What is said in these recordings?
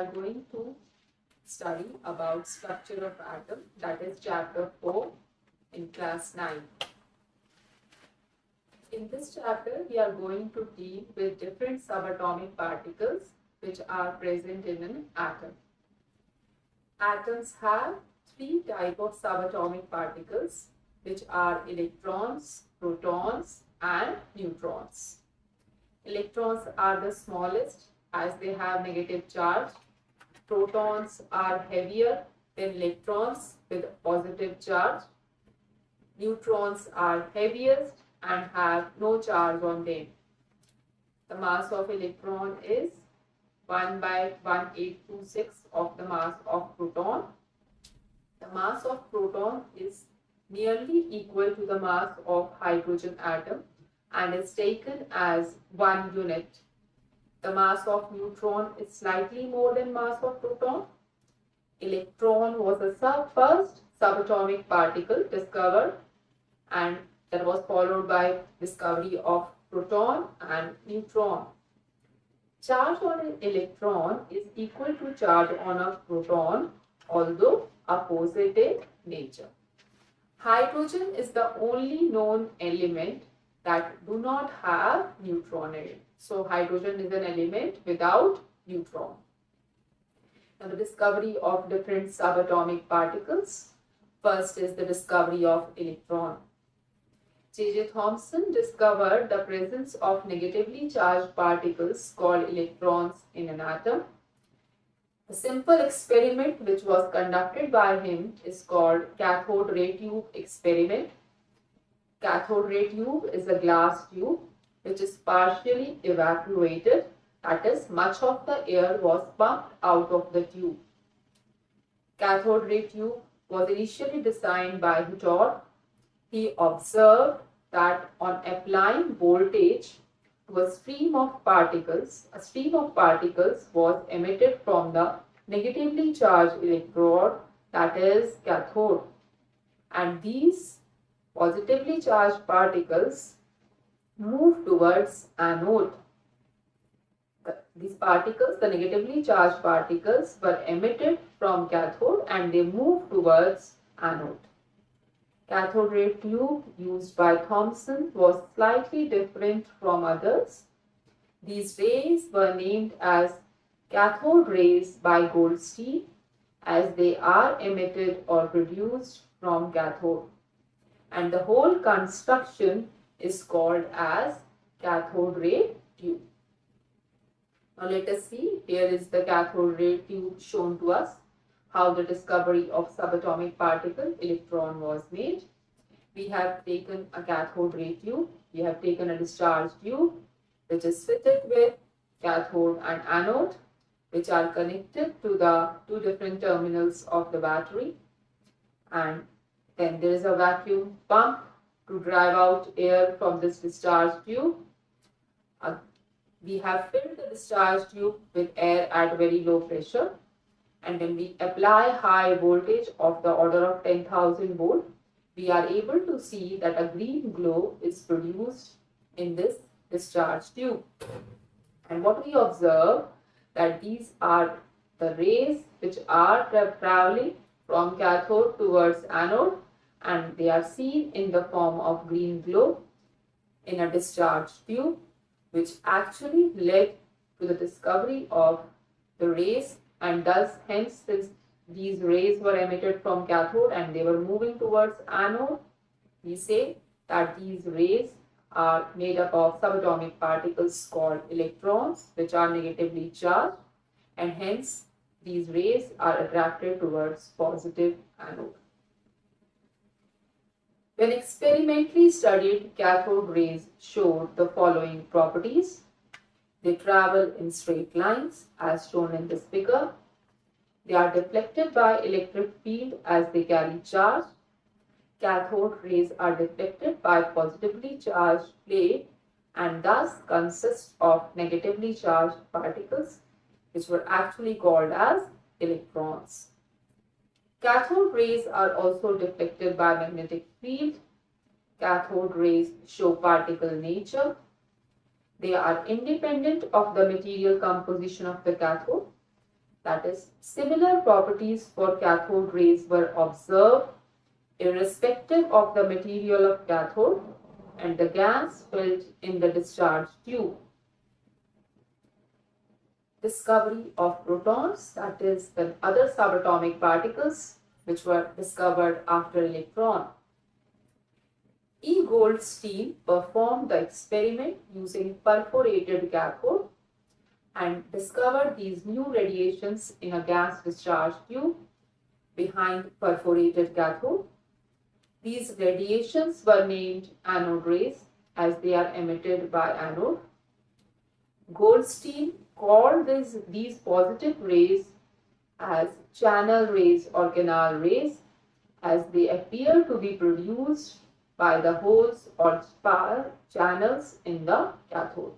are going to study about structure of atom, that is chapter 4 in class 9. In this chapter, we are going to deal with different subatomic particles which are present in an atom. Atoms have three types of subatomic particles which are electrons, protons and neutrons. Electrons are the smallest as they have negative charge. Protons are heavier than electrons with positive charge. Neutrons are heaviest and have no charge on them. The mass of electron is 1 by 1826 of the mass of proton. The mass of proton is nearly equal to the mass of hydrogen atom and is taken as 1 unit. The mass of neutron is slightly more than mass of proton. Electron was the first subatomic particle discovered, and that was followed by discovery of proton and neutron. Charge on an electron is equal to charge on a proton, although opposite in nature. Hydrogen is the only known element that do not have neutron in it. So hydrogen is an element without neutron. Now the discovery of different subatomic particles. First is the discovery of electron. J.J. Thomson discovered the presence of negatively charged particles called electrons in an atom. The simple experiment which was conducted by him is called cathode ray tube experiment. Cathode ray tube is a glass tube which is partially evacuated, that is, much of the air was pumped out of the tube. Cathode ray tube was initially designed by Hutton. He observed that on applying voltage to a stream of particles was emitted from the negatively charged electrode, that is cathode, and these positively charged particles move towards anode. These particles, the negatively charged particles, were emitted from cathode and they move towards anode. Cathode ray tube used by Thomson was slightly different from others. These rays were named as cathode rays by Goldstein as they are emitted or produced from cathode, and the whole construction is called as cathode ray tube. Now let us see, here is the cathode ray tube shown to us, how the discovery of subatomic particle electron was made. We have taken a cathode ray tube, we have taken a discharge tube which is fitted with cathode and anode, which are connected to the two different terminals of the battery, and then there is a vacuum pump to drive out air from this discharge tube. We have filled the discharge tube with air at very low pressure, and when we apply high voltage of the order of 10,000 volt, we are able to see that a green glow is produced in this discharge tube. And what we observe, that these are the rays which are traveling from cathode towards anode, and they are seen in the form of green glow in a discharge tube, which actually led to the discovery of the rays, and thus hence these rays were emitted from cathode and they were moving towards anode. We say that these rays are made up of subatomic particles called electrons, which are negatively charged, and hence these rays are attracted towards positive anode. When experimentally studied, cathode rays showed the following properties. They travel in straight lines as shown in this figure. They are deflected by electric field as they carry charge. Cathode rays are deflected by positively charged plate and thus consist of negatively charged particles, which were actually called as electrons. Cathode rays are also deflected by magnetic field. Cathode rays show particle nature. They are independent of the material composition of the cathode. That is, similar properties for cathode rays were observed irrespective of the material of cathode and the gas filled in the discharge tube. Discovery of protons, that is, the other subatomic particles which were discovered after electron. E. Goldstein performed the experiment using perforated cathode and discovered these new radiations in a gas discharge tube behind perforated cathode. These radiations were named anode rays as they are emitted by anode. Goldstein called these positive rays as channel rays or canal rays as they appear to be produced by the holes or channels in the cathode.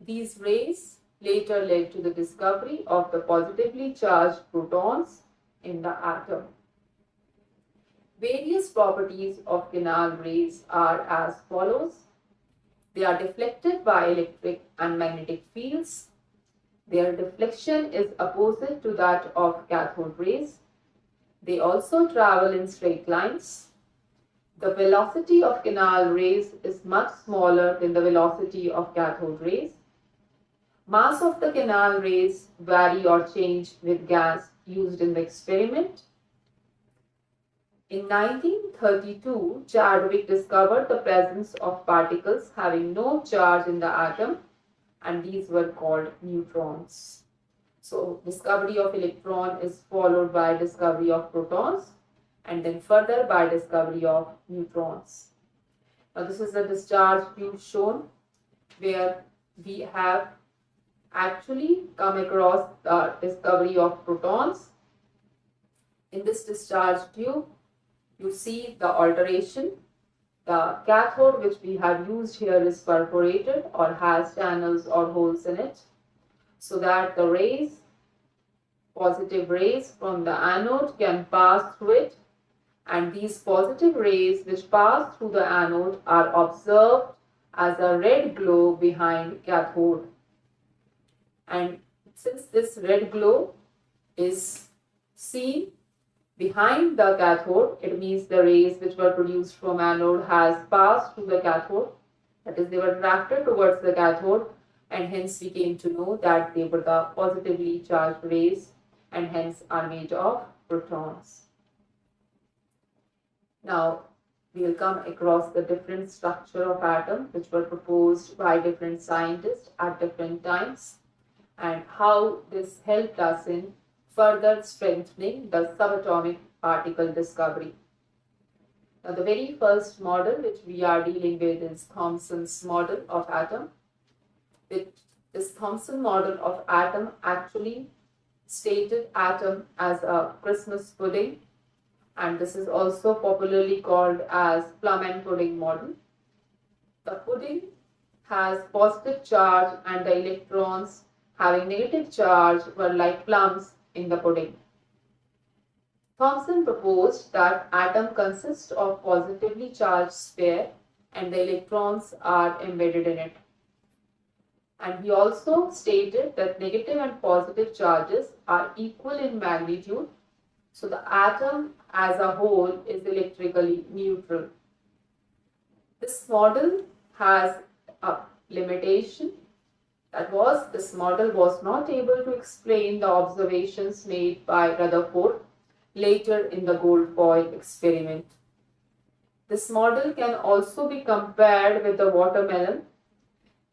These rays later led to the discovery of the positively charged protons in the atom. Various properties of canal rays are as follows. They are deflected by electric and magnetic fields. Their deflection is opposite to that of cathode rays. They also travel in straight lines. The velocity of canal rays is much smaller than the velocity of cathode rays. Mass of the canal rays vary or change with gas used in the experiment. In 1932, Chadwick discovered the presence of particles having no charge in the atom, and these were called neutrons. So, discovery of electron is followed by discovery of protons and then further by discovery of neutrons. Now, this is the discharge tube shown where we have actually come across the discovery of protons. In this discharge tube, you see the alteration. The cathode which we have used here is perforated or has channels or holes in it, so that the rays, positive rays from the anode can pass through it, and these positive rays which pass through the anode are observed as a red glow behind cathode. And since this red glow is seen behind the cathode, it means the rays which were produced from anode has passed through the cathode. That is, they were attracted towards the cathode, and hence we came to know that they were the positively charged rays and hence are made of protons. Now, we will come across the different structure of atom which were proposed by different scientists at different times and how this helped us in further strengthening the subatomic particle discovery. Now, the very first model which we are dealing with is Thomson's model of atom. This Thomson model of atom actually stated atom as a Christmas pudding, and this is also popularly called as plum and pudding model. The pudding has positive charge and the electrons having negative charge were like plums in the pudding. Thomson proposed that atom consists of positively charged sphere and the electrons are embedded in it. And he also stated that negative and positive charges are equal in magnitude, so the atom as a whole is electrically neutral. This model has a limitation. That was, this model was not able to explain the observations made by Rutherford later in the gold foil experiment. This model can also be compared with the watermelon.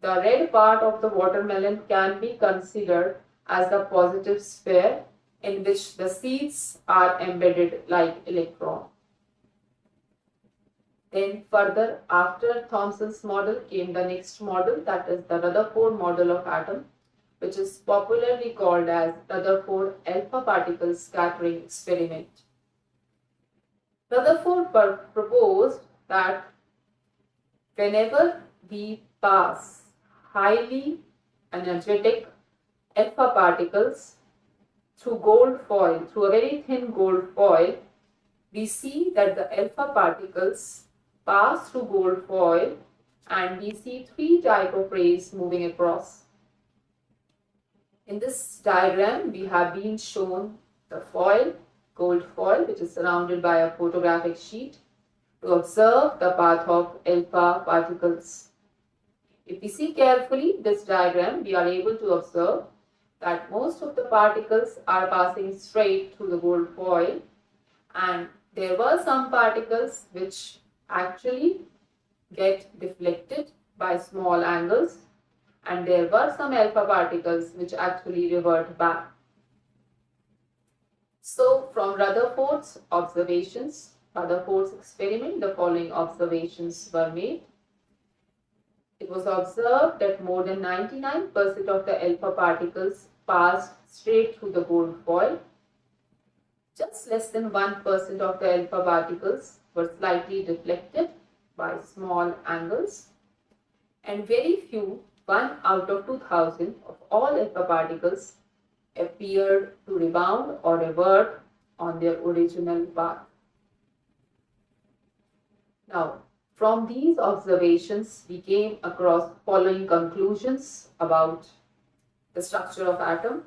The red part of the watermelon can be considered as the positive sphere in which the seeds are embedded like electron. Then further, after Thomson's model came the next model, that is the Rutherford model of atom, which is popularly called as Rutherford alpha particle scattering experiment. Rutherford proposed that whenever we pass highly energetic alpha particles through gold foil, through a very thin gold foil, we see that the alpha particles pass through gold foil and we see three types of rays moving across. In this diagram, we have been shown the foil, gold foil, which is surrounded by a photographic sheet to observe the path of alpha particles. If we see carefully this diagram, we are able to observe that most of the particles are passing straight through the gold foil, and there were some particles which actually get deflected by small angles, and there were some alpha particles which actually revert back. So from Rutherford's observations, Rutherford's experiment, the following observations were made. It was observed that more than 99% of the alpha particles passed straight through the gold foil. Just less than 1% of the alpha particles were slightly deflected by small angles, and very few, 1 out of 2000 of all alpha particles, appeared to rebound or revert on their original path. Now, from these observations, we came across following conclusions about the structure of atom,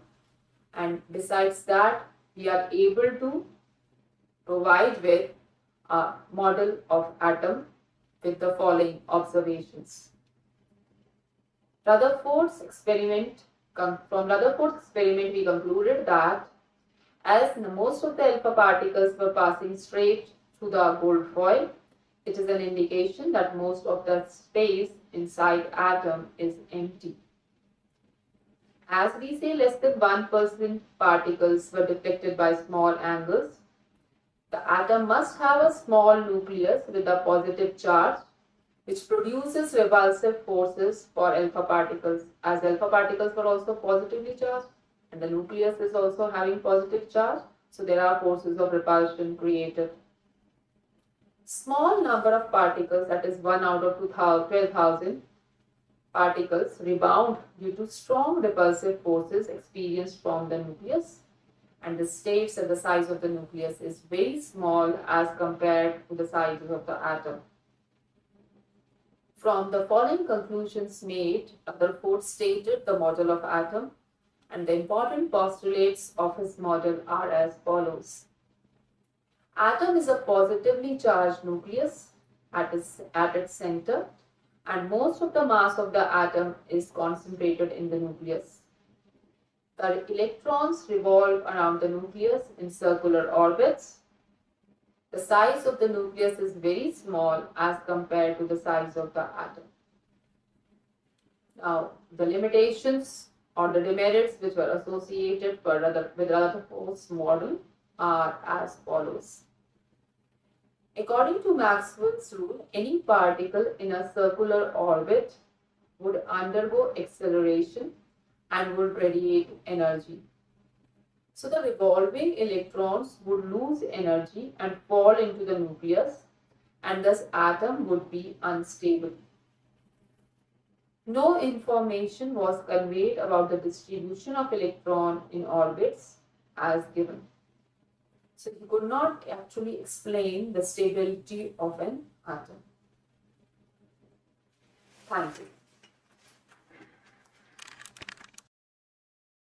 and besides that, we are able to provide with a model of atom with the following observations. From Rutherford's experiment, we concluded that as most of the alpha particles were passing straight through the gold foil, it is an indication that most of the space inside atom is empty. As we say, less than 1% particles were deflected by small angles. The atom must have a small nucleus with a positive charge, which produces repulsive forces for alpha particles, as alpha particles were also positively charged and the nucleus is also having positive charge, so there are forces of repulsion created. Small number of particles, that is 1 out of 12,000 particles, rebound due to strong repulsive forces experienced from the nucleus, and this states that the size of the nucleus is very small as compared to the size of the atom. From the following conclusions made, Rutherford stated the model of atom, and the important postulates of his model are as follows. Atom is a positively charged nucleus at its center, and most of the mass of the atom is concentrated in the nucleus. The electrons revolve around the nucleus in circular orbits. The size of the nucleus is very small as compared to the size of the atom. Now, the limitations or the demerits which were associated with Rutherford's model are as follows. According to Maxwell's rule, any particle in a circular orbit would undergo acceleration and would radiate energy. So the revolving electrons would lose energy and fall into the nucleus, and thus atom would be unstable. No information was conveyed about the distribution of electron in orbits as given. So he could not actually explain the stability of an atom. Thank you.